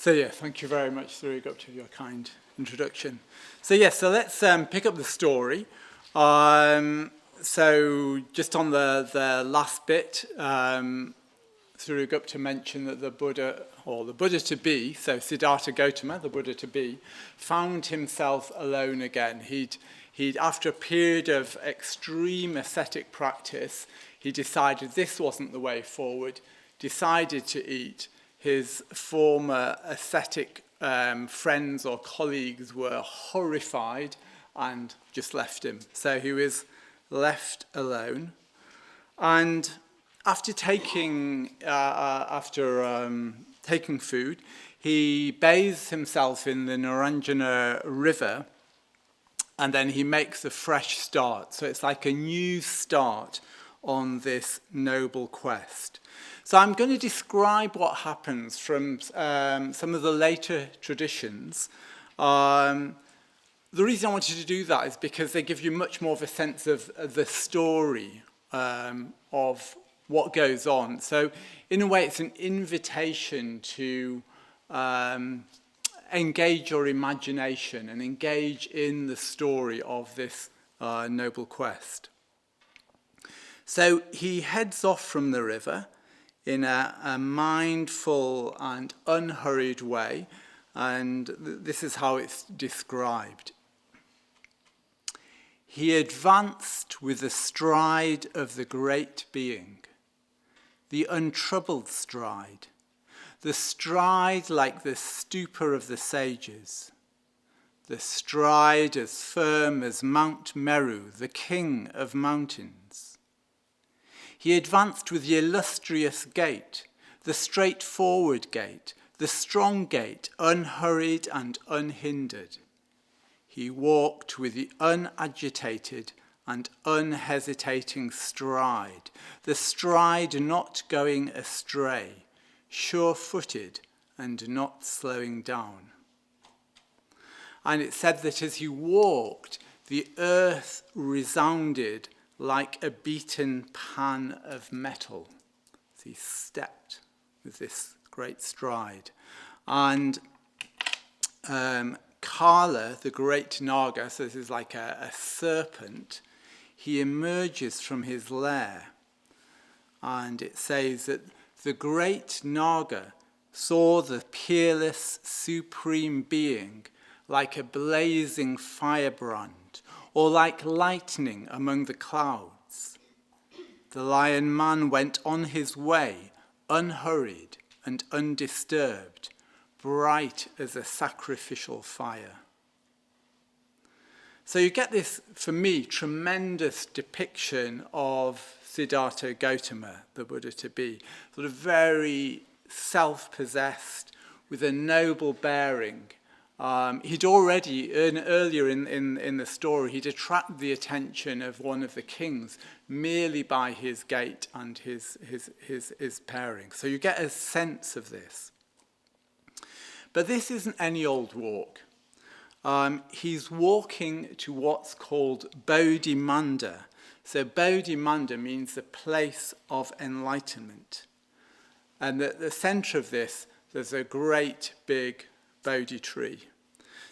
Thank you very much, Surigupta, for your kind introduction. So let's pick up the story. So just on the last bit, Surigupta mentioned that the Buddha, or the Buddha to be, so Siddhartha Gautama, the Buddha to be, found himself alone again. He'd after a period of extreme ascetic practice, he decided this wasn't the way forward, decided to eat. His former ascetic friends or colleagues were horrified and just left him. So he was left alone. And after taking food, he bathes himself in the Naranjana river, and then he makes a fresh start. So it's like a new start on this noble quest. So I'm going to describe what happens from some of the later traditions. The reason I wanted to do that is because they give you much more of a sense of the story of what goes on. So in a way, it's an invitation to engage your imagination and engage in the story of this noble quest. So he heads off from the river in a mindful and unhurried way, and this is how it's described. He advanced with the stride of the great being, the untroubled stride, the stride like the stupor of the sages, the stride as firm as Mount Meru, the king of mountains. He advanced with the illustrious gait, the straightforward gait, the strong gait, unhurried and unhindered. He walked with the unagitated and unhesitating stride, the stride not going astray, sure-footed and not slowing down. And it said that as he walked, the earth resounded like a beaten pan of metal. So he stepped with this great stride. And Kala, the great Naga, so this is like a serpent, he emerges from his lair. And it says that the great Naga saw the peerless supreme being like a blazing firebrand, or like lightning among the clouds. The lion man went on his way, unhurried and undisturbed, bright as a sacrificial fire. So you get this, for me, tremendous depiction of Siddhartha Gautama, the Buddha to be, sort of very self-possessed, with a noble bearing. He'd already, earlier in the story, he'd attracted the attention of one of the kings merely by his gait and his pairing. So you get a sense of this. But this isn't any old walk. He's walking to what's called Bodhimanda. So Bodhimanda means the place of enlightenment. And at the center of this, there's a great big Bodhi tree.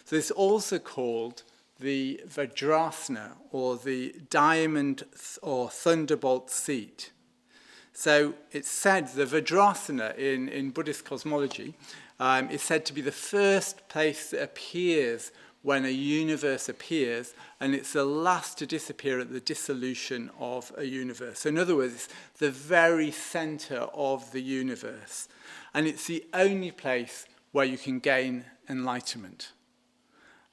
So it's also called the Vajrasana, or the diamond or thunderbolt seat. So it's said the Vajrasana in Buddhist cosmology is said to be the first place that appears when a universe appears, and it's the last to disappear at the dissolution of a universe. So in other words, it's the very center of the universe. And it's the only place where you can gain enlightenment.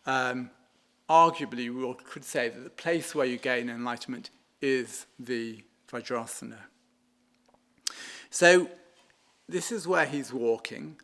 Arguably, we could say that the place where you gain enlightenment is the Vajrasana. So this is where he's walking,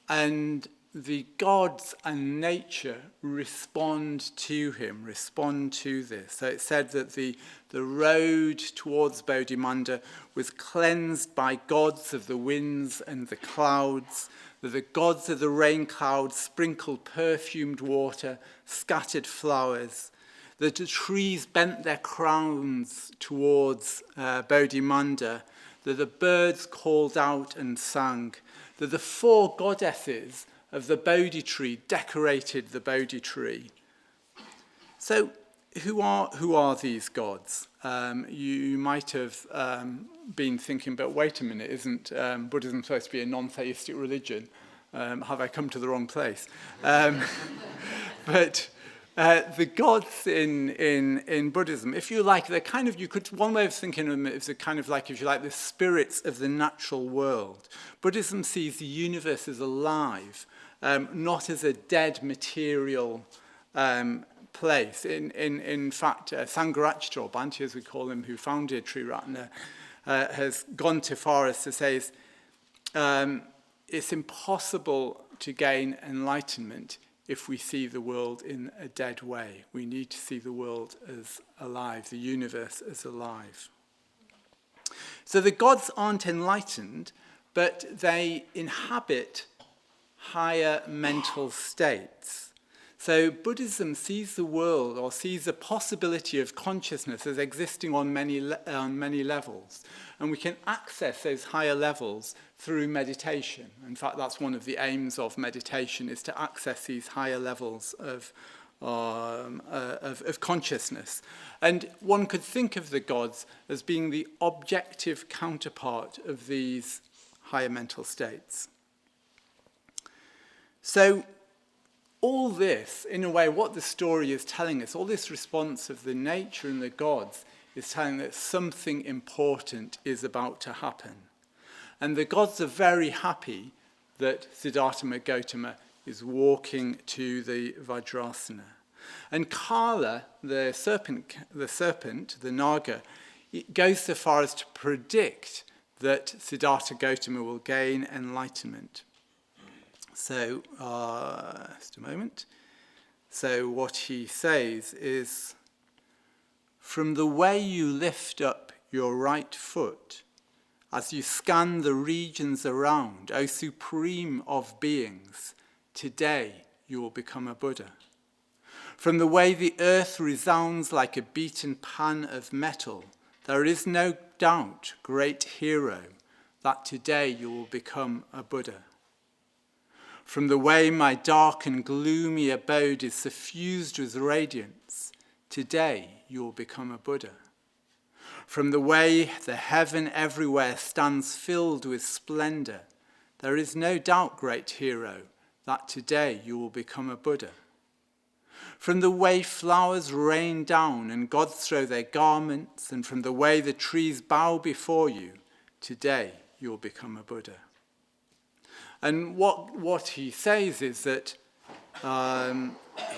and the gods and nature respond to him, respond to this. So it said that the road towards Bodhimanda was cleansed by gods of the winds and the clouds, that the gods of the rain clouds sprinkled perfumed water, scattered flowers, that the trees bent their crowns towards Bodhimanda, that the birds called out and sang, that the four goddesses of the Bodhi tree, decorated the Bodhi tree. So who are these gods? You might have been thinking, but wait a minute, isn't Buddhism supposed to be a non-theistic religion? Have I come to the wrong place? But the gods in Buddhism, if you like, they're kind of, one way of thinking of them is a kind of like, if you like, the spirits of the natural world. Buddhism sees the universe as alive, not as a dead material place. In fact, Sangharakshita, or Bhante as we call him, who founded Triratna, has gone too far as to say it's impossible to gain enlightenment if we see the world in a dead way. We need to see the world as alive, the universe as alive. So the gods aren't enlightened, but they inhabit higher mental states. So Buddhism sees the world, or sees the possibility of consciousness as existing on many levels. And we can access those higher levels through meditation. In fact, that's one of the aims of meditation, is to access these higher levels of consciousness. And one could think of the gods as being the objective counterpart of these higher mental states. So all this, in a way, what the story is telling us, all this response of the nature and the gods is telling that something important is about to happen. And the gods are very happy that Siddhartha Gautama is walking to the Vajrasana. And Kala, the serpent, the Naga, it goes so far as to predict that Siddhartha Gautama will gain enlightenment. So, just a moment. So what he says is, from the way you lift up your right foot, as you scan the regions around, O supreme of beings, today you will become a Buddha. From the way the earth resounds like a beaten pan of metal, there is no doubt, great hero, that today you will become a Buddha. From the way my dark and gloomy abode is suffused with radiance, today you will become a Buddha. From the way the heaven everywhere stands filled with splendor, there is no doubt, great hero, that today you will become a Buddha. From the way flowers rain down and gods throw their garments, and from the way the trees bow before you, today you will become a Buddha. And what he says is that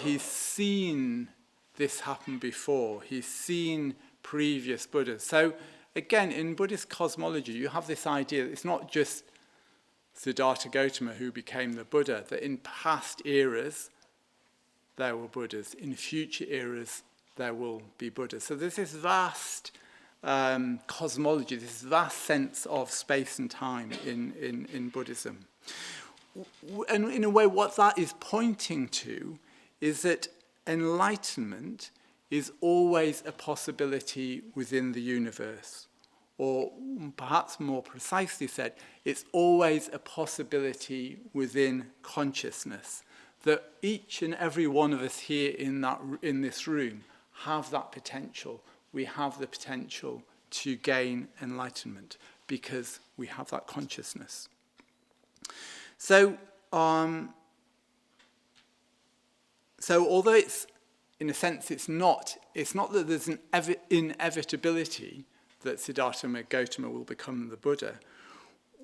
he's seen this happen before. He's seen previous Buddhas. So again, in Buddhist cosmology, you have this idea that it's not just Siddhartha Gautama who became the Buddha, that in past eras there were Buddhas, in future eras there will be Buddhas. So there's this vast cosmology, this vast sense of space and time in Buddhism. And in a way, what that is pointing to is that enlightenment is always a possibility within the universe. Or perhaps more precisely said, it's always a possibility within consciousness. That each and every one of us here in this room have that potential. We have the potential to gain enlightenment because we have that consciousness. So although it's, in a sense, it's not that there's an inevitability that Siddhartha Gautama will become the Buddha.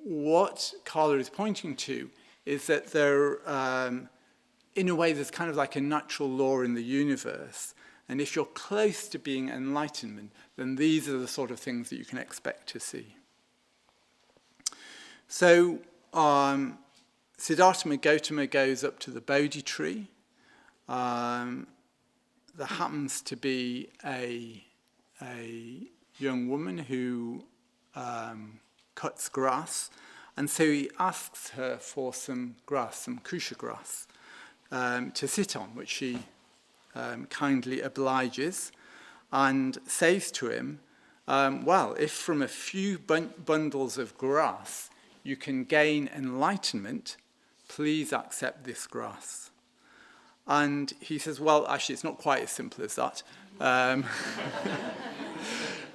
What Kala is pointing to is that there, in a way, there's kind of like a natural law in the universe. And if you're close to being enlightenment, then these are the sort of things that you can expect to see. So Siddhartha Gautama goes up to the Bodhi tree. There happens to be a young woman who cuts grass, and so he asks her for some grass, some kusha grass, to sit on, which she kindly obliges, and says to him, well, if from a few bundles of grass you can gain enlightenment, Please accept this grass. And he says, well, actually, it's not quite as simple as that.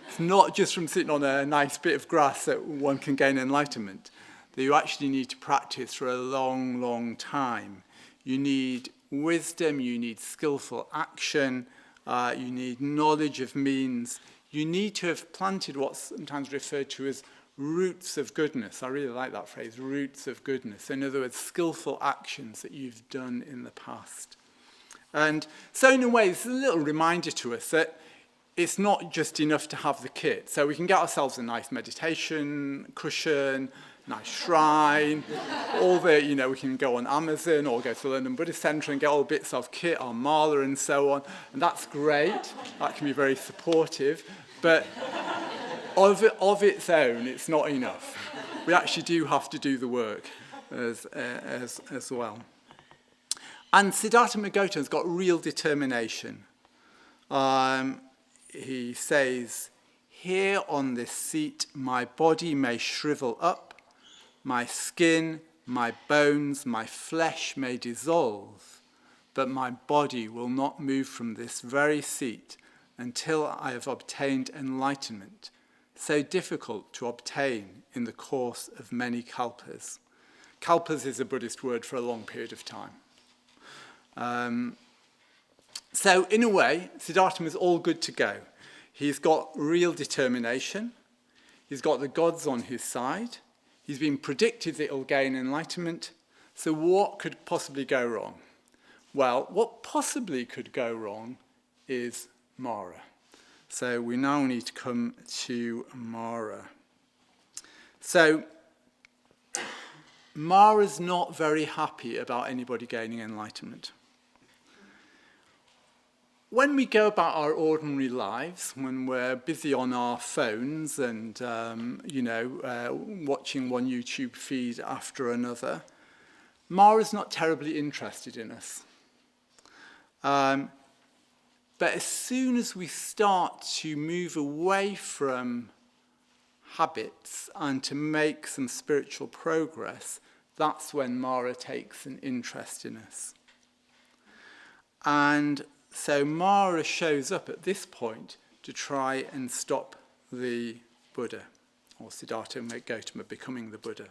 It's not just from sitting on a nice bit of grass that one can gain enlightenment. That you actually need to practice for a long, long time. You need wisdom, you need skillful action, you need knowledge of means. You need to have planted what's sometimes referred to as roots of goodness. I really like that phrase, roots of goodness. In other words, skillful actions that you've done in the past. And so in a way, this is a little reminder to us that it's not just enough to have the kit. So we can get ourselves a nice meditation cushion, nice shrine, all the, we can go on Amazon or go to the London Buddhist Centre and get all bits of kit, our mala and so on. And that's great. That can be very supportive. But of its own, it's not enough. We actually do have to do the work as well. And Siddhartha Gautama's got real determination. He says, here on this seat, my body may shrivel up, my skin, my bones, my flesh may dissolve, but my body will not move from this very seat until I have obtained enlightenment, so difficult to obtain in the course of many kalpas. Kalpas is a Buddhist word for a long period of time. So in a way, Siddhartha is all good to go. He's got real determination. He's got the gods on his side. He's been predicted that he'll gain enlightenment. So what could possibly go wrong? Well, what possibly could go wrong is Mara. So we now need to come to Mara. So Mara's not very happy about anybody gaining enlightenment. When we go about our ordinary lives, when we're busy on our phones and, watching one YouTube feed after another, Mara's not terribly interested in us. But as soon as we start to move away from habits and to make some spiritual progress, that's when Mara takes an interest in us. And so Mara shows up at this point to try and stop the Buddha, or Siddhartha Gautama becoming the Buddha.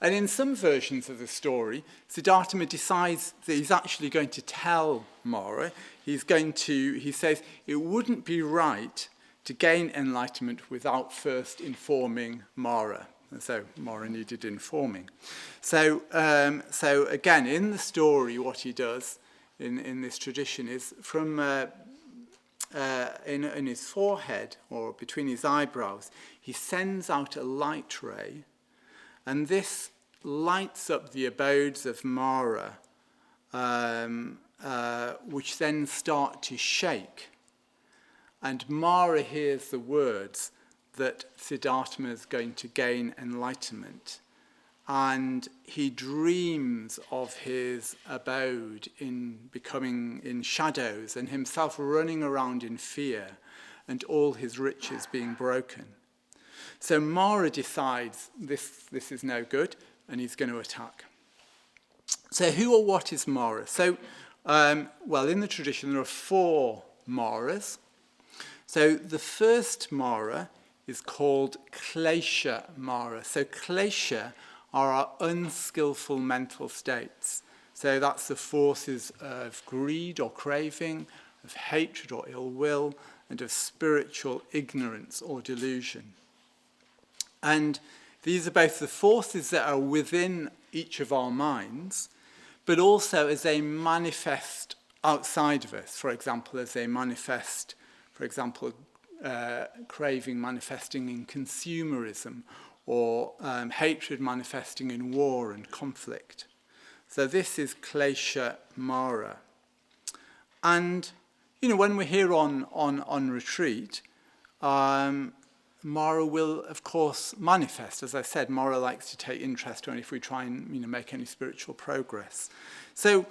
And in some versions of the story, Siddhartha decides that he's actually going to tell Mara. He says it wouldn't be right to gain enlightenment without first informing Mara. And so Mara needed informing. So again, in the story, what he does in this tradition is from in his forehead or between his eyebrows, he sends out a light ray, and this lights up the abodes of Mara, which then start to shake. And Mara hears the words that Siddhartha is going to gain enlightenment. And he dreams of his abode in becoming in shadows and himself running around in fear and all his riches being broken. So Mara decides this is no good and he's going to attack. So who or what is Mara? So, in the tradition there are 4 Maras. So the first Mara is called Klesha Mara. So Klesha are our unskillful mental states. So that's the forces of greed or craving, of hatred or ill will, and of spiritual ignorance or delusion. And these are both the forces that are within each of our minds, but also as they manifest outside of us. For example, as they manifest, craving manifesting in consumerism, or hatred manifesting in war and conflict. So this is Klesha Mara. And, when we're here on retreat, Mara will, of course, manifest. As I said, Mara likes to take interest if we try and, make any spiritual progress. So,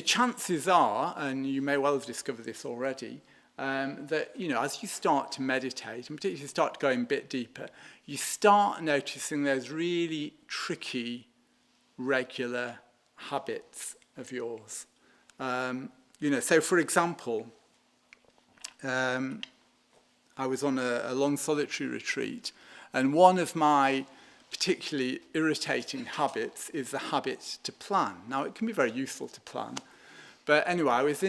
chances are, and you may well have discovered this already, that, as you start to meditate, and particularly if you start going a bit deeper, you start noticing those really tricky regular habits of yours. So for example, I was on a long solitary retreat, and one of my particularly irritating habits is the habit to plan. Now, it can be very useful to plan, but anyway, I was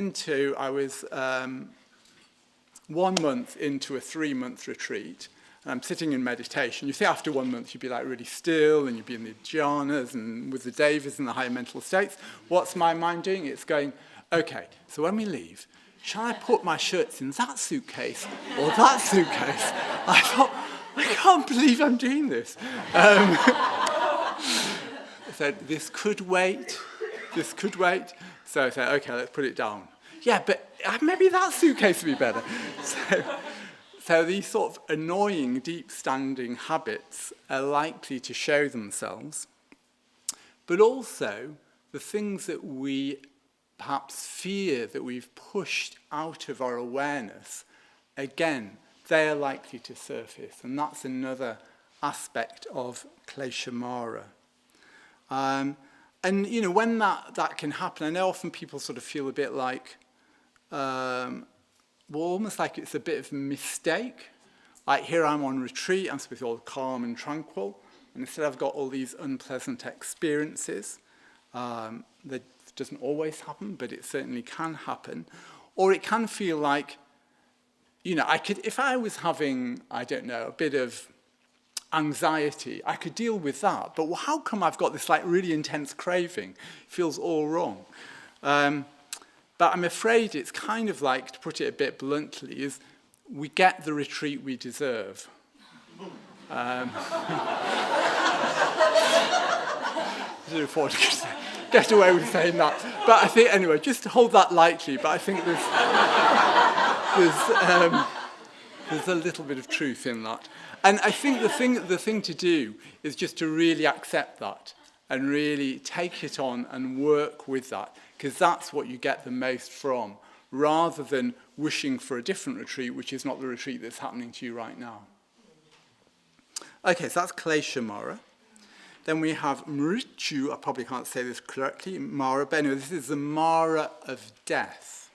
1 month into a 3-month retreat, and I'm sitting in meditation. You see, after 1 month, you'd be like really still, and you'd be in the jhanas and with the devas and the higher mental states. What's my mind doing? It's going, okay, so when we leave, shall I put my shirts in that suitcase or that suitcase? I thought, I can't believe I'm doing this. So this could wait. So I said, okay, let's put it down. Yeah, but maybe that suitcase would be better. So these sort of annoying, deep-standing habits are likely to show themselves. But also, the things that we perhaps fear that we've pushed out of our awareness, again, they are likely to surface. And that's another aspect of Klesha Mara. And, when that can happen, I know often people sort of feel a bit like, almost like it's a bit of a mistake. Like here I'm on retreat, I'm supposed to be all calm and tranquil, and instead I've got all these unpleasant experiences. That doesn't always happen, but it certainly can happen. Or it can feel like, if I was having, I don't know, a bit of anxiety, I could deal with that. But how come I've got this like really intense craving? It feels all wrong. But I'm afraid it's kind of like, to put it a bit bluntly, is we get the retreat we deserve. I don't know if I could get away with saying that. But I think, anyway, just to hold that lightly, but I think there's a little bit of truth in that. And I think the thing to do is just to really accept that and really take it on and work with that, because that's what you get the most from, rather than wishing for a different retreat, which is not the retreat that's happening to you right now. Okay, so that's Klesha Mara. Then we have Mrityu, I probably can't say this correctly, Mara, but anyway, this is the Mara of death.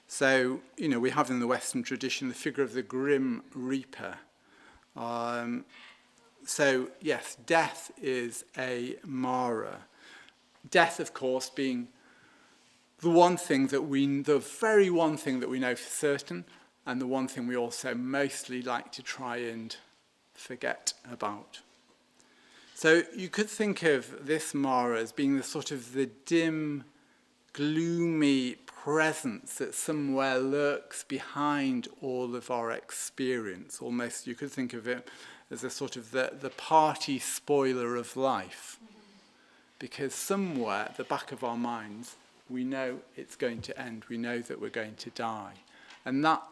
So, we have in the Western tradition the figure of the Grim Reaper. So, yes, death is a Mara. Death, of course, being the very one thing that we know for certain, and the one thing we also mostly like to try and forget about. So you could think of this Mara as being the sort of the dim, gloomy presence that somewhere lurks behind all of our experience. Almost you could think of it as a sort of the party spoiler of life. Because somewhere at the back of our minds, we know it's going to end. We know that we're going to die. And that,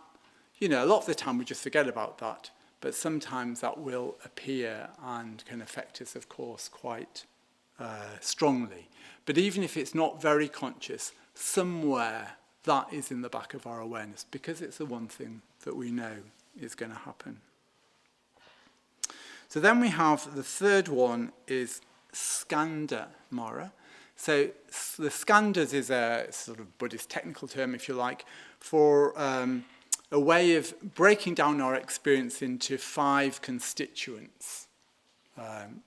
a lot of the time we just forget about that. But sometimes that will appear and can affect us, of course, quite strongly. But even if it's not very conscious, somewhere that is in the back of our awareness, because it's the one thing that we know is going to happen. So then we have the third one is Skanda Mara. So the skandhas is a sort of Buddhist technical term, if you like, for a way of breaking down our experience into 5 constituents,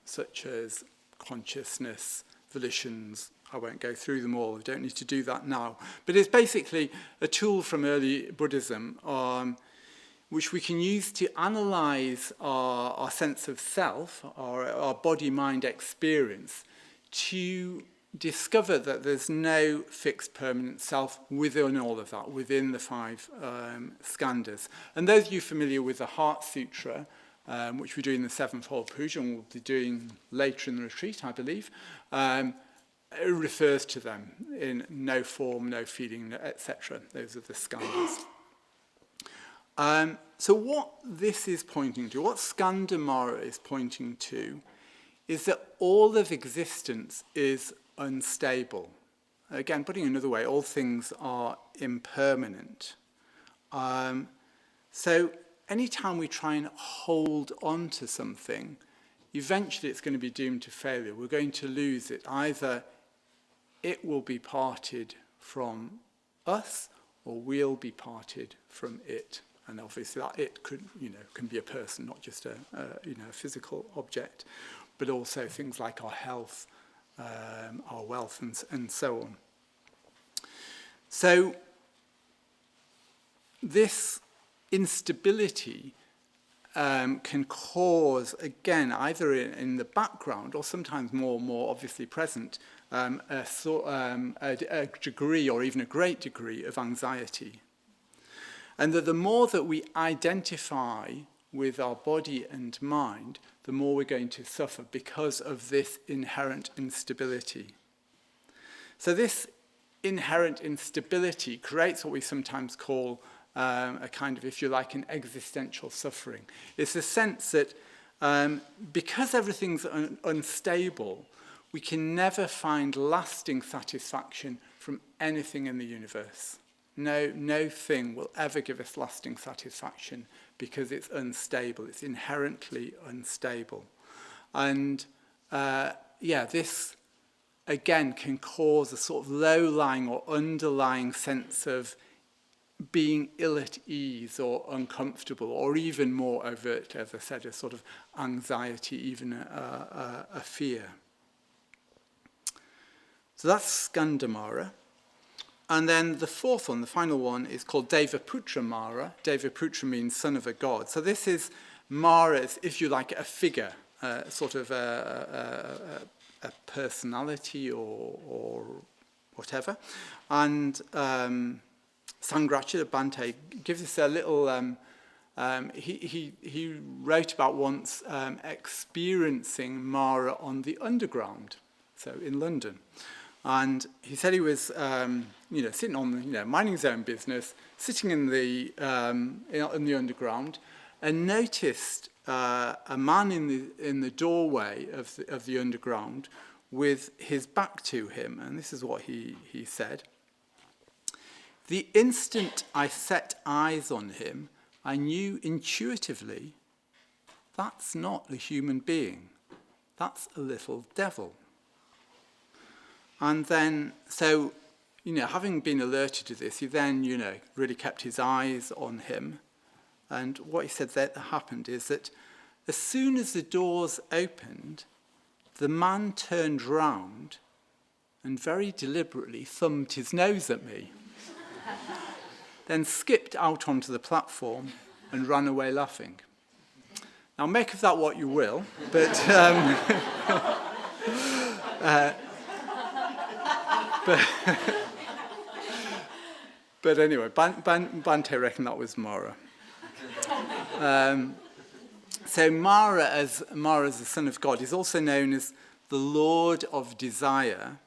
such as consciousness, volitions. I won't go through them all. I don't need to do that now. But it's basically a tool from early Buddhism which we can use to analyze our sense of self, our body-mind experience, to discover that there's no fixed permanent self within all of that, within the 5 skandhas. And those of you familiar with the Heart Sutra, which we do in the 7th Puja, and we'll be doing later in the retreat, I believe, it refers to them in no form, no feeling, etc. Those are the skandhas. So what this is pointing to, what Skanda Mara is pointing to, is that all of existence is unstable. Again, putting it another way, all things are impermanent. So anytime we try and hold on to something, eventually it's going to be doomed to failure. We're going to lose it. Either it will be parted from us, or we'll be parted from it. And obviously that it can be a person, not just a physical object, but also things like our health, our wealth, and so on. So this instability can cause, again, either in the background or sometimes more obviously present, a degree or even a great degree of anxiety. And that the more that we identify with our body and mind, the more we're going to suffer because of this inherent instability. So this inherent instability creates what we sometimes call a kind of, if you like, an existential suffering. It's a sense that because everything's unstable, we can never find lasting satisfaction from anything in the universe. No thing will ever give us lasting satisfaction because it's unstable. It's inherently unstable. And this, again, can cause a sort of low-lying or underlying sense of being ill at ease or uncomfortable, or even more overt, as I said, a sort of anxiety, even a fear. So that's Skandamara. And then the fourth one, the final one, is called Devaputra Mara. Devaputra means son of a god. So this is Mara, if you like, a figure, sort of a personality or whatever. And Sangracha, Bhante, gives us a little... he wrote about once experiencing Mara on the underground, so in London. And he said he was, sitting on, minding his own business, sitting in the underground, and noticed a man in the doorway of the underground with his back to him. And this is what he said: "The instant I set eyes on him, I knew intuitively that's not a human being. That's a little devil." And then, so, having been alerted to this, he then, really kept his eyes on him. And what he said that happened is that as soon as the doors opened, the man turned round and very deliberately thumbed his nose at me, then skipped out onto the platform and ran away laughing. Now, make of that what you will, but... But anyway, Bhante reckoned that was Mara. So Mara, as the son of God, is also known as the Lord of Desire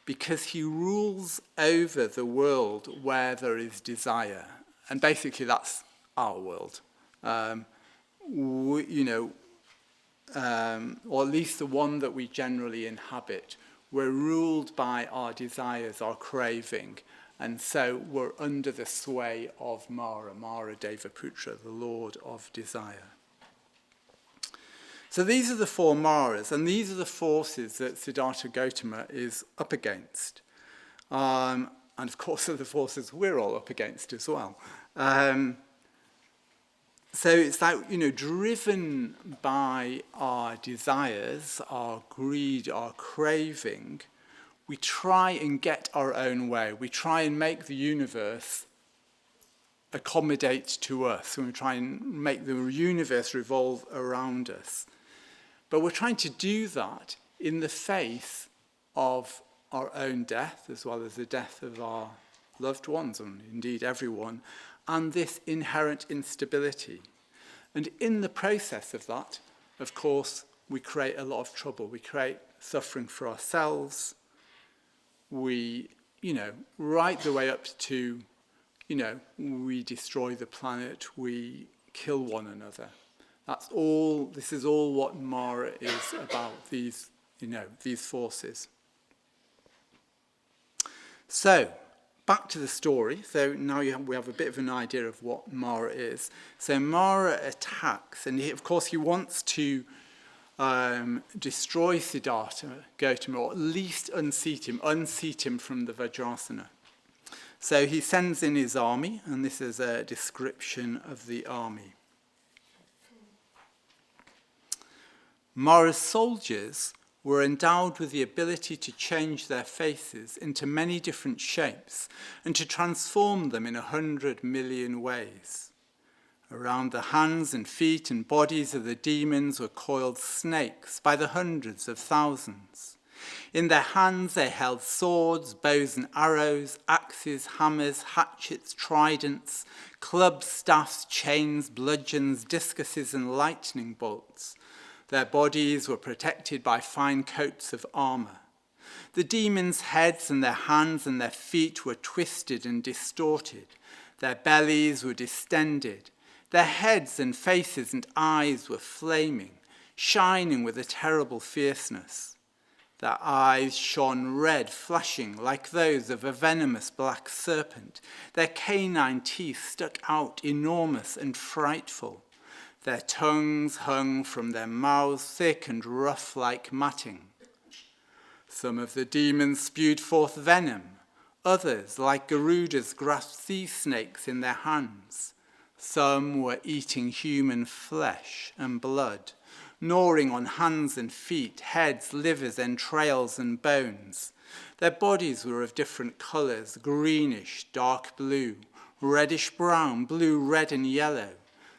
because he rules over the world where there is desire. And basically that's our world. Or at least the one that we generally inhabit. We're ruled by our desires, our craving, and so we're under the sway of Mara Devaputra, the Lord of Desire. So these are the four Maras, and these are the forces that Siddhartha Gautama is up against. And of course, are the forces we're all up against as well. So it's like, driven by our desires, our greed, our craving, we try and get our own way. We try and make the universe accommodate to us. We try and make the universe revolve around us. But we're trying to do that in the face of our own death, as well as the death of our loved ones, and indeed everyone, and this inherent instability. And in the process of that, of course, we create a lot of trouble. We create suffering for ourselves. We, right the way up to, we destroy the planet, we kill one another. This is all what Mara is about, these forces. So, back to the story. So now we have a bit of an idea of what Mara is. So Mara attacks, and of course he wants to destroy Siddhartha Gautama, or at least unseat him from the Vajrasana. So he sends in his army, and this is a description of the army. Mara's soldiers were endowed with the ability to change their faces into many different shapes and to transform them in 100 million ways. Around the hands and feet and bodies of the demons were coiled snakes by the hundreds of thousands. In their hands they held swords, bows and arrows, axes, hammers, hatchets, tridents, clubs, staffs, chains, bludgeons, discuses and lightning bolts. Their bodies were protected by fine coats of armour. The demons' heads and their hands and their feet were twisted and distorted. Their bellies were distended. Their heads and faces and eyes were flaming, shining with a terrible fierceness. Their eyes shone red, flashing like those of a venomous black serpent. Their canine teeth stuck out enormous and frightful. Their tongues hung from their mouths thick and rough like matting. Some of the demons spewed forth venom. Others, like Garudas, grasped sea snakes in their hands. Some were eating human flesh and blood, gnawing on hands and feet, heads, livers, entrails, and bones. Their bodies were of different colours, greenish, dark blue, reddish-brown, blue, red, and yellow.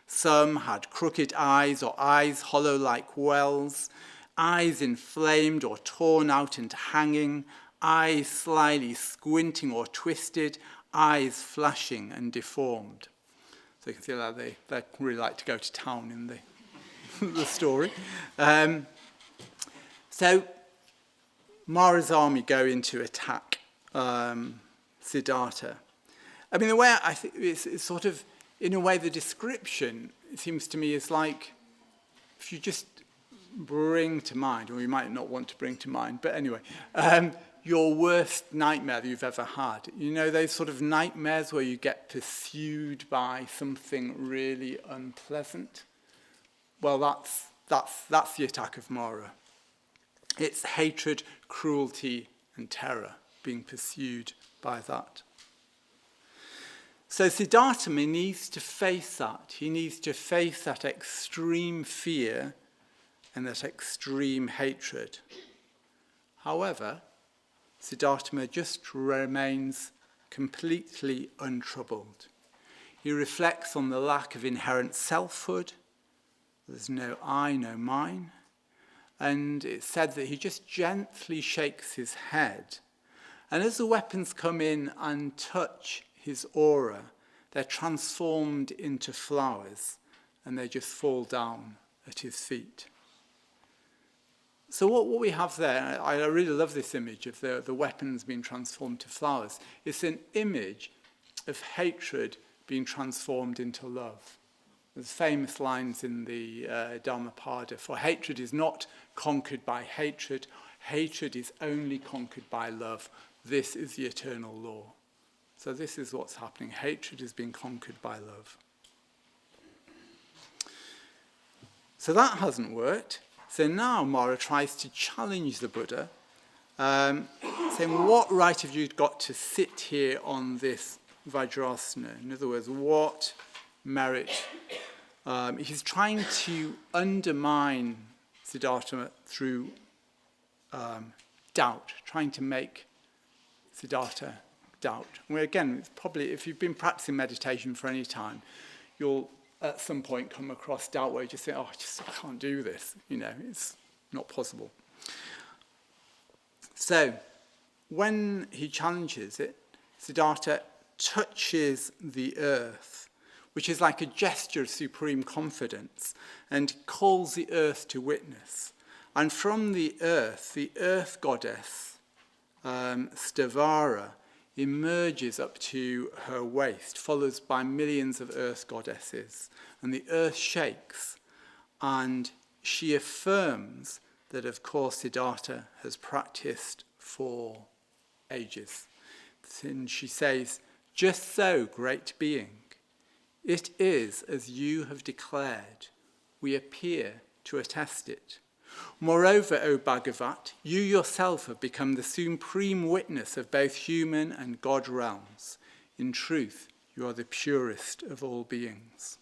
Some had crooked eyes or eyes hollow like wells, eyes inflamed or torn out and hanging, eyes slyly squinting or twisted, eyes flashing and deformed. So you can see that they really like to go to town in the story. So Mara's army go in to attack Siddhartha. I mean, the way I think it's sort of, in a way, the description, it seems to me, is like, if you just bring to mind, or you might not want to bring to mind, but anyway, your worst nightmare that you've ever had. You know, those sort of nightmares where you get pursued by something really unpleasant? Well, that's the attack of Mara. It's hatred, cruelty, and terror being pursued by that. So Siddhartha needs to face that. He needs to face that extreme fear and that extreme hatred. However, Siddhartha just remains completely untroubled. He reflects on the lack of inherent selfhood. There's no I, no mine. And it's said that he just gently shakes his head. And as the weapons come in and touch his aura, they're transformed into flowers and they just fall down at his feet. So what we have there, I really love this image of the weapons being transformed to flowers. It's an image of hatred being transformed into love. There's famous lines in the Dhammapada, for hatred is not conquered by hatred. Hatred is only conquered by love. This is the eternal law. So this is what's happening. Hatred is being conquered by love. So that hasn't worked. So now Mara tries to challenge the Buddha, saying, what right have you got to sit here on this Vajrasana? In other words, what merit? He's trying to undermine Siddhartha through doubt, trying to make Siddhartha doubt. Well, again, it's probably, if you've been practicing meditation for any time, you'll at some point come across doubt where you just say, I can't do this. You know, it's not possible. So when he challenges it, Siddhartha touches the earth, which is like a gesture of supreme confidence, and calls the earth to witness. And from the earth goddess, Stavara, emerges up to her waist, followed by millions of earth goddesses. And the earth shakes, and she affirms that, of course, Siddhartha has practiced for ages. And she says, just so, great being, it is as you have declared. We appear to attest it. Moreover, O Bhagavat, you yourself have become the supreme witness of both human and God realms. In truth, you are the purest of all beings.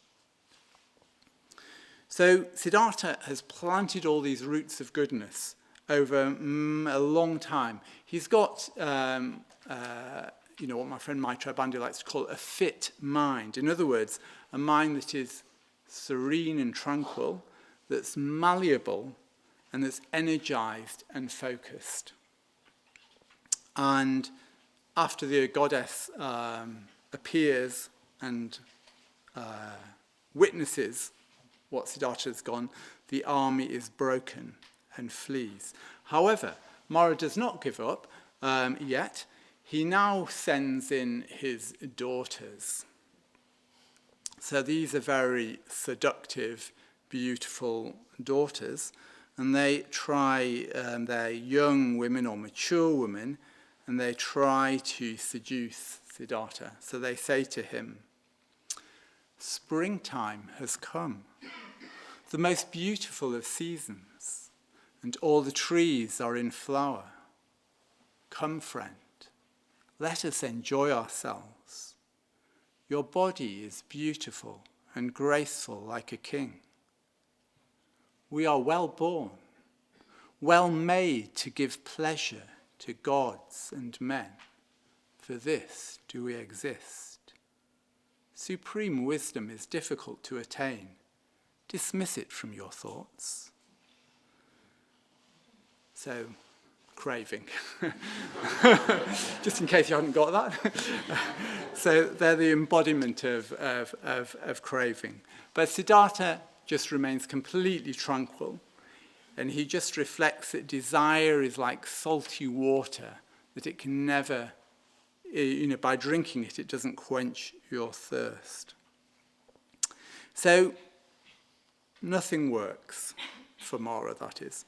So Siddhartha has planted all these roots of goodness over a long time. He's got, what my friend Maitreya Bandhu likes to call a fit mind. In other words, a mind that is serene and tranquil, that's malleable, and that's energized and focused. And after the goddess appears and witnesses what Siddhartha has gone, the army is broken and flees. However, Mara does not give up yet. He now sends in his daughters. So these are very seductive, beautiful daughters, and they try, they're young women or mature women, and they try to seduce Siddhartha. So they say to him, "Springtime has come, the most beautiful of seasons, and all the trees are in flower. Come, friend, let us enjoy ourselves. Your body is beautiful and graceful like a king. We are well born, well made to give pleasure to gods and men. For this do we exist. Supreme wisdom is difficult to attain. Dismiss it from your thoughts." So, craving. Just in case you hadn't got that. So they're the embodiment of craving. But Siddhartha just remains completely tranquil, and he just reflects that desire is like salty water, that it can never, by drinking it, it doesn't quench your thirst. So nothing works for Mara, that is.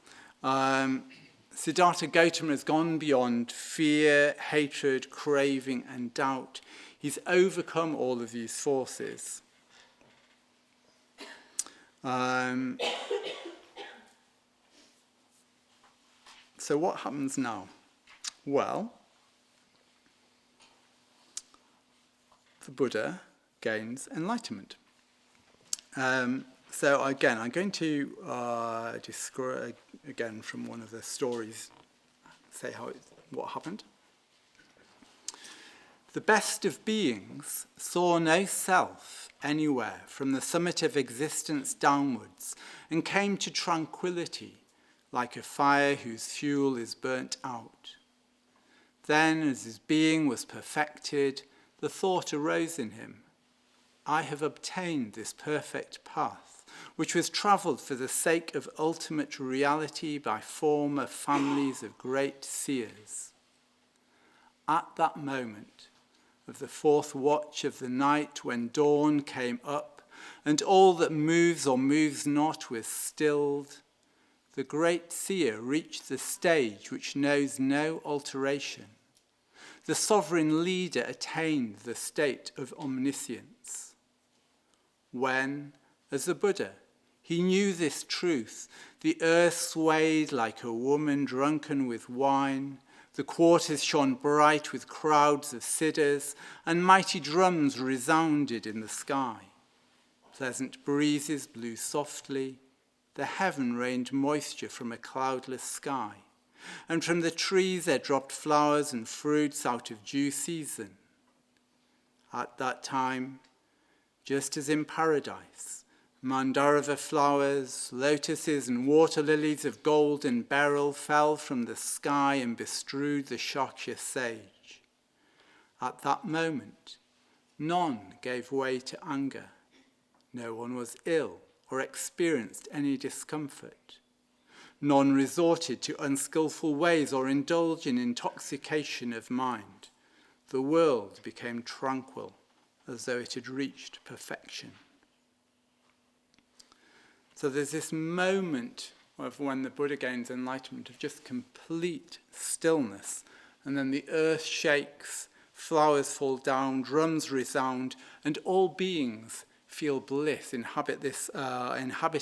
Siddhartha Gautama has gone beyond fear, hatred, craving, and doubt. He's overcome all of these forces. So what happens now? Well, the Buddha gains enlightenment. So again, I'm going to describe again from one of the stories, say what happened. The best of beings saw no self anywhere from the summit of existence downwards, and came to tranquility like a fire whose fuel is burnt out. Then, as his being was perfected, the thought arose in him, I have obtained this perfect path, which was travelled for the sake of ultimate reality by former families of great seers. At that moment of the fourth watch of the night, when dawn came up, and all that moves or moves not was stilled, the great seer reached the stage which knows no alteration. The sovereign leader attained the state of omniscience. When, as the Buddha, he knew this truth, the earth swayed like a woman drunken with wine, the quarters shone bright with crowds of siddhas, and mighty drums resounded in the sky. Pleasant breezes blew softly, the heaven rained moisture from a cloudless sky, and from the trees there dropped flowers and fruits out of due season. At that time, just as in paradise, mandarava flowers, lotuses, and water lilies of golden beryl fell from the sky and bestrewed the Shakya sage. At that moment, none gave way to anger. No one was ill or experienced any discomfort. None resorted to unskillful ways or indulged in intoxication of mind. The world became tranquil, as though it had reached perfection. So there's this moment of when the Buddha gains enlightenment of just complete stillness, and then the earth shakes, flowers fall down, drums resound, and all beings feel bliss, inhabit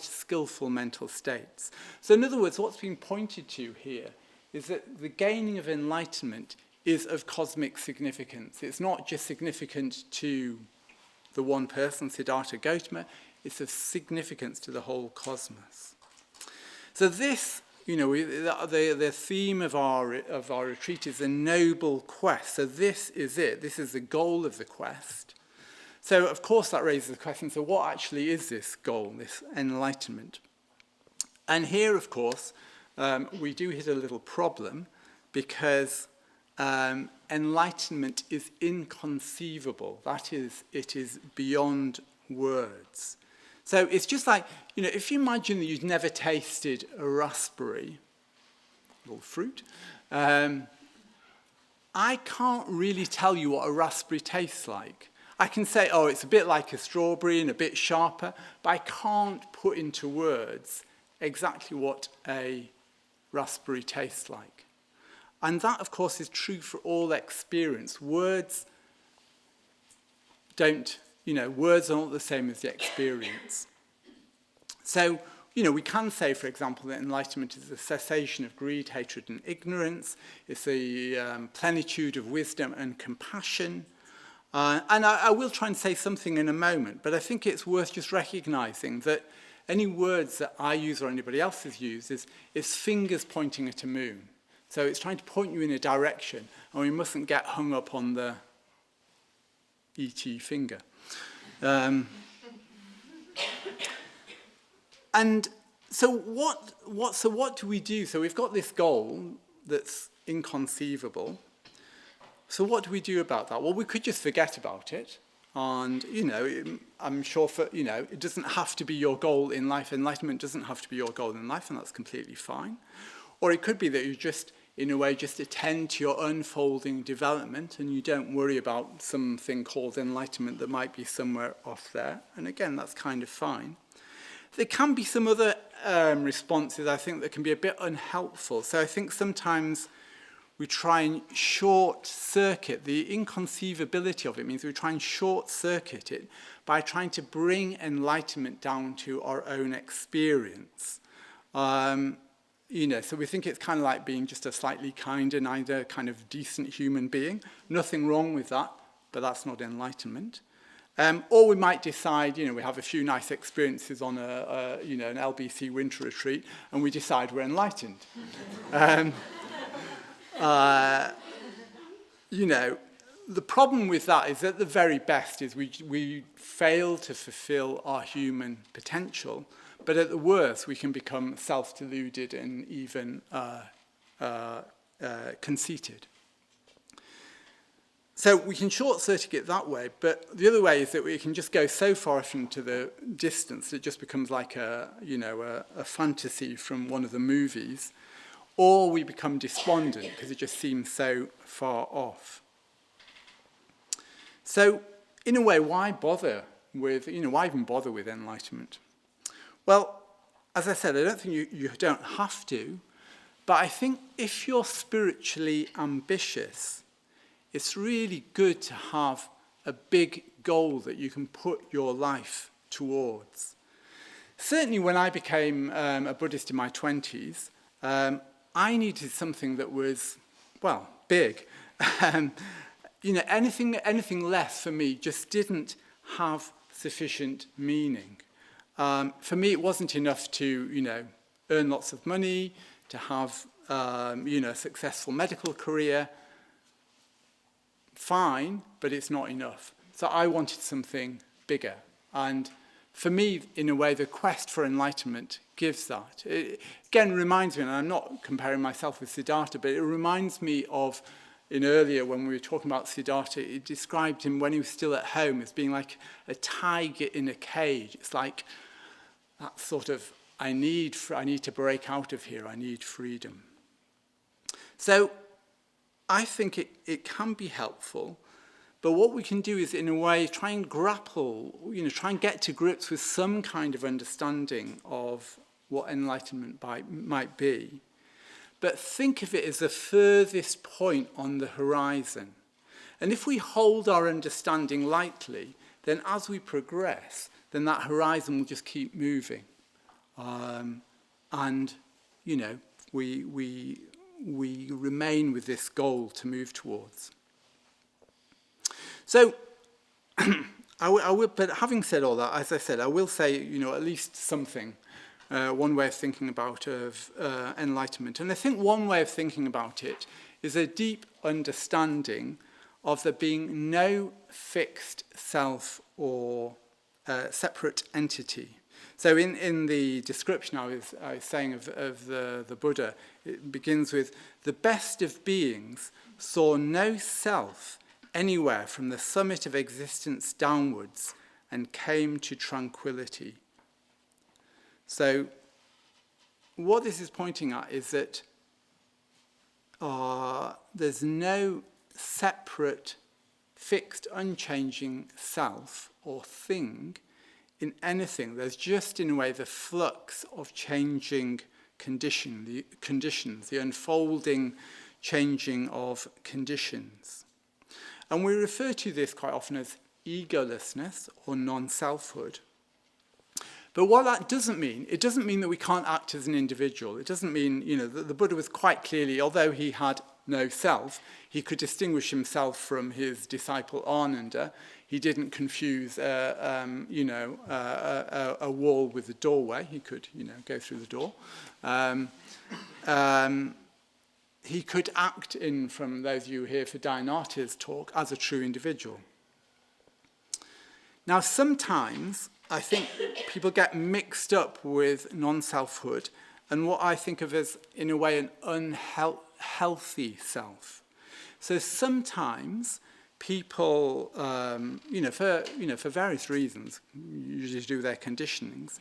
skillful mental states. So in other words, what's being pointed to here is that the gaining of enlightenment is of cosmic significance. It's not just significant to the one person, Siddhartha Gautama, it's of significance to the whole cosmos. So this, the theme of our retreat is a noble quest. So this is it. This is the goal of the quest. So of course that raises the question, so what actually is this goal, this enlightenment? And here, of course, we do hit a little problem because enlightenment is inconceivable. That is, it is beyond words. So it's just like, if you imagine that you'd never tasted a raspberry, or fruit, I can't really tell you what a raspberry tastes like. I can say, oh, it's a bit like a strawberry and a bit sharper, but I can't put into words exactly what a raspberry tastes like. And that, of course, is true for all experience. Words words are not the same as the experience. So, we can say, for example, that enlightenment is the cessation of greed, hatred, and ignorance. It's the plenitude of wisdom and compassion. And I will try and say something in a moment, but I think it's worth just recognizing that any words that I use or anybody else has used is fingers pointing at a moon. So it's trying to point you in a direction, and we mustn't get hung up on the E.T. finger. And so what do we do? So we've got this goal that's inconceivable. So what do we do about that? Well, we could just forget about it. And, I'm sure it doesn't have to be your goal in life. Enlightenment doesn't have to be your goal in life, and that's completely fine. Or it could be that you just, in a way, just attend to your unfolding development and you don't worry about something called enlightenment that might be somewhere off there. And again, that's kind of fine. There can be some other responses, I think, that can be a bit unhelpful. So I think sometimes we try and short-circuit the inconceivability of it. Means we try and short-circuit it by trying to bring enlightenment down to our own experience. So we think it's kind of like being just a slightly kinder, neither kind of decent human being. Nothing wrong with that, but that's not enlightenment. Or we might decide, we have a few nice experiences on an LBC winter retreat, and we decide we're enlightened. The problem with that is at the very best is we fail to fulfill our human potential, but at the worst we can become self-deluded and even conceited. So we can short-circuit it that way, but the other way is that we can just go so far off into the distance it just becomes like a fantasy from one of the movies, or we become despondent because it just seems so far off. So, in a way, why even bother with enlightenment? Well, as I said, I don't think you don't have to, but I think if you're spiritually ambitious, it's really good to have a big goal that you can put your life towards. Certainly when I became a Buddhist in my 20s, I needed something that was, big. Anything less for me just didn't have sufficient meaning. For me, it wasn't enough to, earn lots of money, to have, a successful medical career. Fine, but it's not enough. So I wanted something bigger. And for me, in a way, the quest for enlightenment gives that. It, again, reminds me, and I'm not comparing myself with Siddhartha, but it reminds me of, earlier when we were talking about Siddhartha, it described him when he was still at home as being like a tiger in a cage. It's like that sort of, I need to break out of here, I need freedom. So I think it can be helpful, but what we can do is, in a way, try and grapple, try and get to grips with some kind of understanding of what enlightenment might be. But think of it as the furthest point on the horizon. And if we hold our understanding lightly, then as we progress, then that horizon will just keep moving. And, we remain with this goal to move towards. So, but having said all that, as I said, I will say, at least something, one way of thinking about enlightenment. And I think one way of thinking about it is a deep understanding of there being no fixed self or separate entity. So in the description I was saying of the Buddha, it begins with, the best of beings saw no self anywhere from the summit of existence downwards and came to tranquility. So what this is pointing at is that there's no separate, fixed, unchanging self or thing in anything. There's just, in a way, the flux of changing conditions, the unfolding, changing of conditions. And we refer to this quite often as egolessness or non-selfhood. But what that doesn't mean, it doesn't mean that we can't act as an individual. It doesn't mean, the Buddha was quite clearly, although he had no self, he could distinguish himself from his disciple Ananda. He didn't confuse, a wall with a doorway. He could, go through the door. He could act in, from those of you here for Dhyanath's talk, as a true individual. Now, sometimes I think people get mixed up with non-selfhood and what I think of as, in a way, an unhealthy self. So sometimes people, for various reasons, usually to do with their conditionings,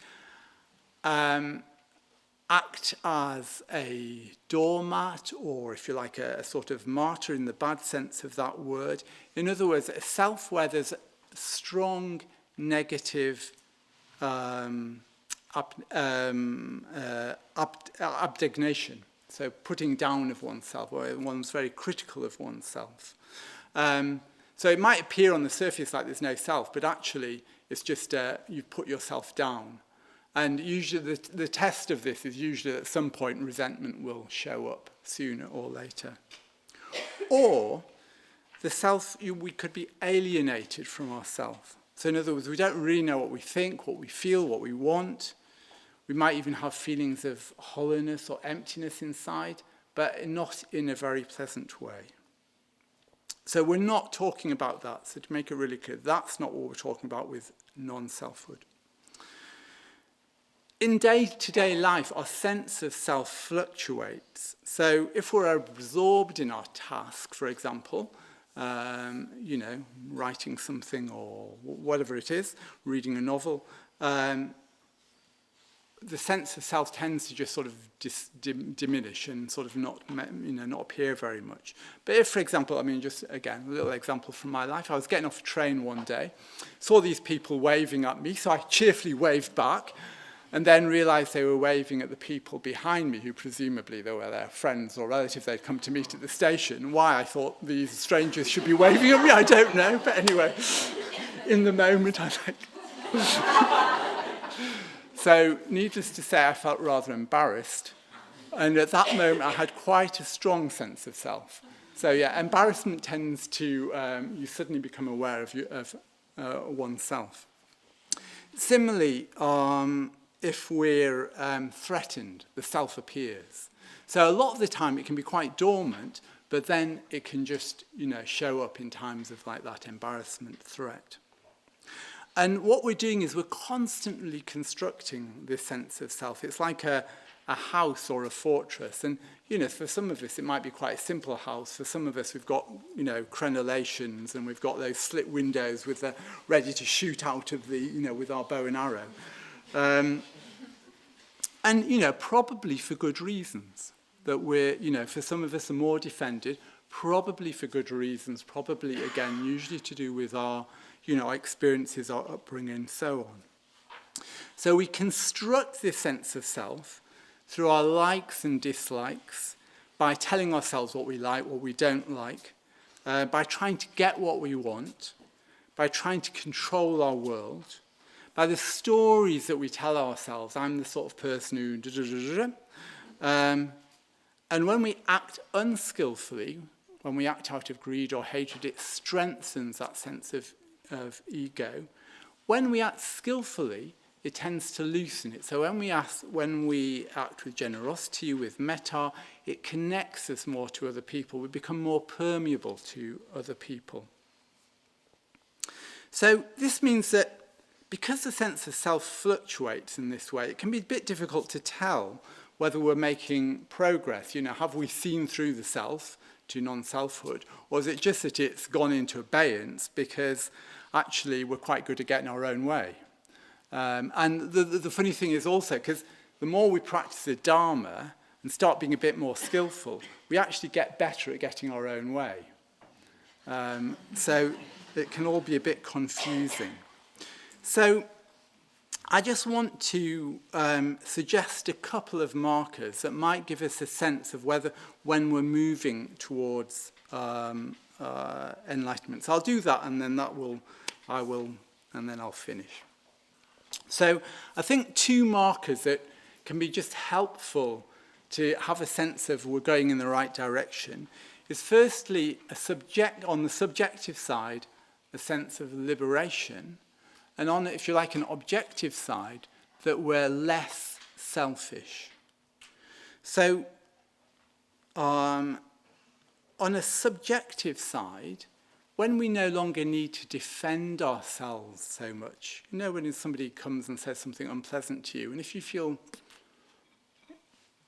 act as a doormat, or if you like, a sort of martyr in the bad sense of that word. In other words, a self where there's strong negative abnegation, so putting down of oneself, or one's very critical of oneself. So it might appear on the surface like there's no self, but actually it's just you've put yourself down. And usually the test of this is usually at some point resentment will show up sooner or later. Or the self, we could be alienated from ourselves. So in other words, we don't really know what we think, what we feel, what we want. We might even have feelings of hollowness or emptiness inside, but not in a very pleasant way. So we're not talking about that. So to make it really clear, that's not what we're talking about with non-selfhood. In day-to-day life, our sense of self fluctuates. So if we're absorbed in our task, for example, writing something or whatever it is, reading a novel, the sense of self tends to just sort of diminish and sort of not appear very much. But if, for example, just again, a little example from my life, I was getting off a train one day, saw these people waving at me, so I cheerfully waved back, and then realised they were waving at the people behind me, who presumably they were their friends or relatives they'd come to meet at the station. Why I thought these strangers should be waving at me, I don't know. But anyway, in the moment, I So, needless to say, I felt rather embarrassed. And at that moment, I had quite a strong sense of self. So, yeah, embarrassment tends to, you suddenly become aware of oneself. Similarly, if we're threatened, the self appears. So a lot of the time it can be quite dormant, but then it can just, show up in times of like that embarrassment threat. And what we're doing is we're constantly constructing this sense of self. It's like a house or a fortress. And, for some of us, it might be quite a simple house. For some of us, we've got, crenellations, and we've got those slit windows with ready to shoot out of the, with our bow and arrow. And, probably for good reasons. That we're, for some of us are more defended, probably for good reasons, probably, again, usually to do with our, our experiences, our upbringing, and so on. So we construct this sense of self through our likes and dislikes, by telling ourselves what we like, what we don't like, by trying to get what we want, by trying to control our world, by the stories that we tell ourselves. I'm the sort of person who... and when we act unskillfully, when we act out of greed or hatred, it strengthens that sense of ego. When we act skillfully, it tends to loosen it. So when we act with generosity, with metta, it connects us more to other people. We become more permeable to other people. So this means that because the sense of self fluctuates in this way, it can be a bit difficult to tell whether we're making progress. Have we seen through the self to non-selfhood, or is it just that it's gone into abeyance because actually we're quite good at getting our own way? And the funny thing is also, because the more we practice the Dharma and start being a bit more skillful, we actually get better at getting our own way. So it can all be a bit confusing. So I just want to suggest a couple of markers that might give us a sense of when we're moving towards enlightenment. So I'll do that, and then I'll finish. So I think two markers that can be just helpful to have a sense of we're going in the right direction is firstly on the subjective side, a sense of liberation, and on, if you like, an objective side, that we're less selfish. So on a subjective side, when we no longer need to defend ourselves so much, when somebody comes and says something unpleasant to you, and if you feel,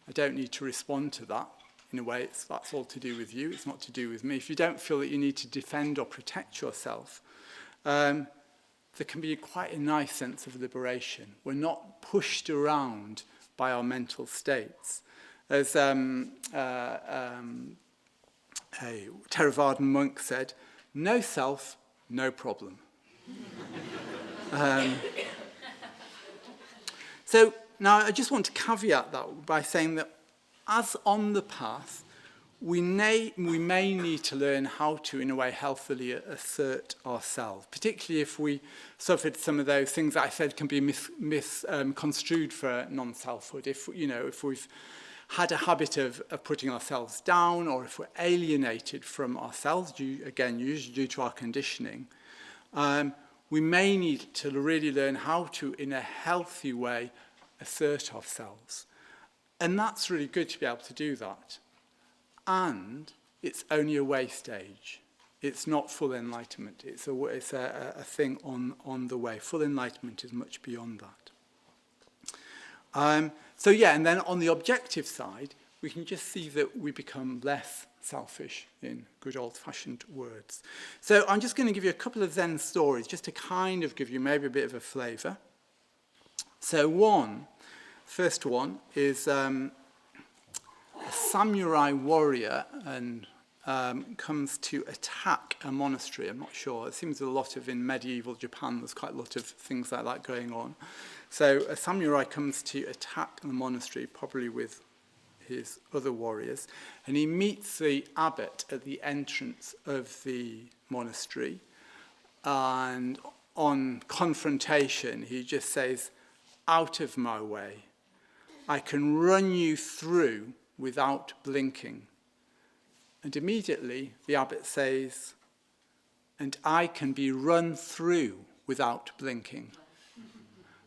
I don't need to respond to that, in a way, that's all to do with you, it's not to do with me. If you don't feel that you need to defend or protect yourself, there can be quite a nice sense of liberation. We're not pushed around by our mental states. As a Theravadan monk said, no self, no problem. So now I just want to caveat that by saying that as on the path, we may need to learn how to, in a way, healthily assert ourselves, particularly if we suffered some of those things that I said can be misconstrued for non-selfhood. If we've had a habit of putting ourselves down, or if we're alienated from ourselves, usually due to our conditioning, we may need to really learn how to, in a healthy way, assert ourselves. And that's really good to be able to do that. And it's only a way stage. It's not full enlightenment. It's a thing on the way. Full enlightenment is much beyond that. And then on the objective side, we can just see that we become less selfish, in good old-fashioned words. So I'm just going to give you a couple of Zen stories, just to kind of give you maybe a bit of a flavour. So first one is a samurai warrior and comes to attack a monastery. I'm not sure. It seems in medieval Japan, there's quite a lot of things like that going on. So a samurai comes to attack the monastery, probably with his other warriors, and he meets the abbot at the entrance of the monastery. And on confrontation, he just says, "Out of my way. I can run you through without blinking." And immediately the abbot says, "And I can be run through without blinking."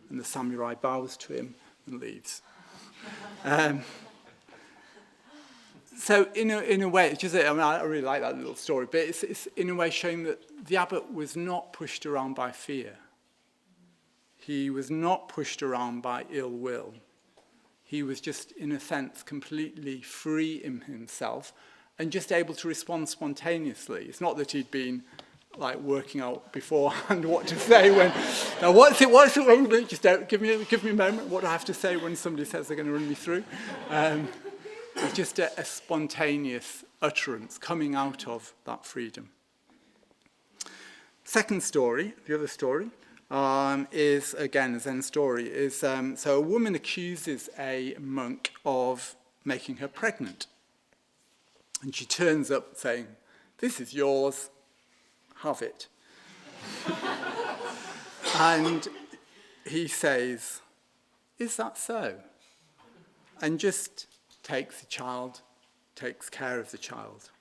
And the samurai bows to him and leaves. So in a way, I really like that little story, but it's in a way showing that the abbot was not pushed around by fear. He was not pushed around by ill will. He was just, in a sense, completely free in himself and just able to respond spontaneously. It's not that he'd been working out beforehand what to say when. Now, what's it? Just give me a moment. What do I have to say when somebody says they're going to run me through? It's just a spontaneous utterance coming out of that freedom. Second story, the other story, is again a Zen story. So a woman accuses a monk of making her pregnant, and she turns up saying, "This is yours. Have it." And he says, "Is that so?" And just takes care of the child.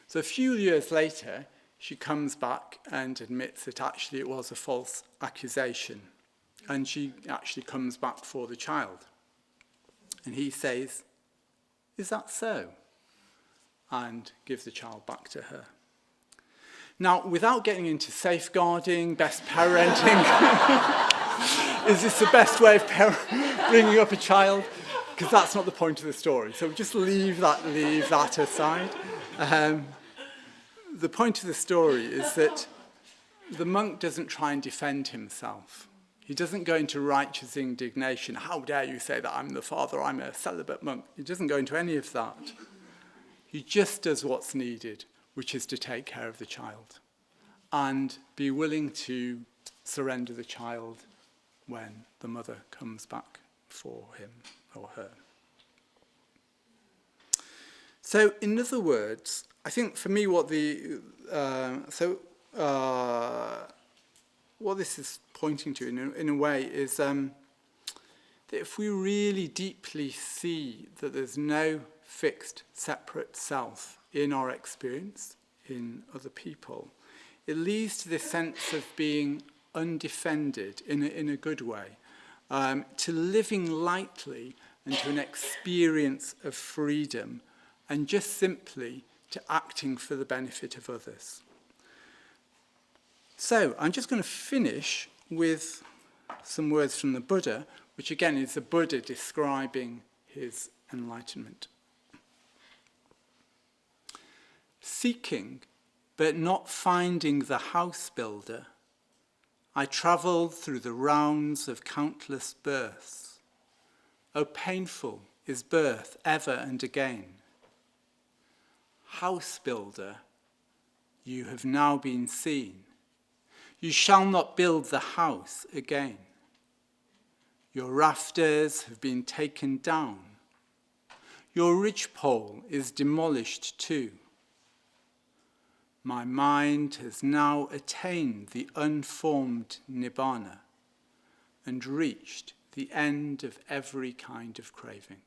So a few years later, she comes back and admits that actually it was a false accusation. And she actually comes back for the child. And he says, "Is that so?" And gives the child back to her. Now, without getting into safeguarding, best parenting, is this the best way of bringing up a child? Because that's not the point of the story. So just leave that aside. The point of the story is that the monk doesn't try and defend himself. He doesn't go into righteous indignation. "How dare you say that I'm the father, I'm a celibate monk." He doesn't go into any of that. He just does what's needed, which is to take care of the child and be willing to surrender the child when the mother comes back for him or her. So, in other words, I think for me what this is pointing to in a way is that if we really deeply see that there's no fixed, separate self in our experience, in other people, it leads to this sense of being undefended in a good way, to living lightly and to an experience of freedom and just simply to acting for the benefit of others. So I'm just going to finish with some words from the Buddha, which again is the Buddha describing his enlightenment. "Seeking, but not finding the house builder, I travelled through the rounds of countless births. Oh, painful is birth ever and again. House builder, you have now been seen. You shall not build the house again. Your rafters have been taken down. Your ridgepole is demolished too. My mind has now attained the unformed nibbana and reached the end of every kind of craving."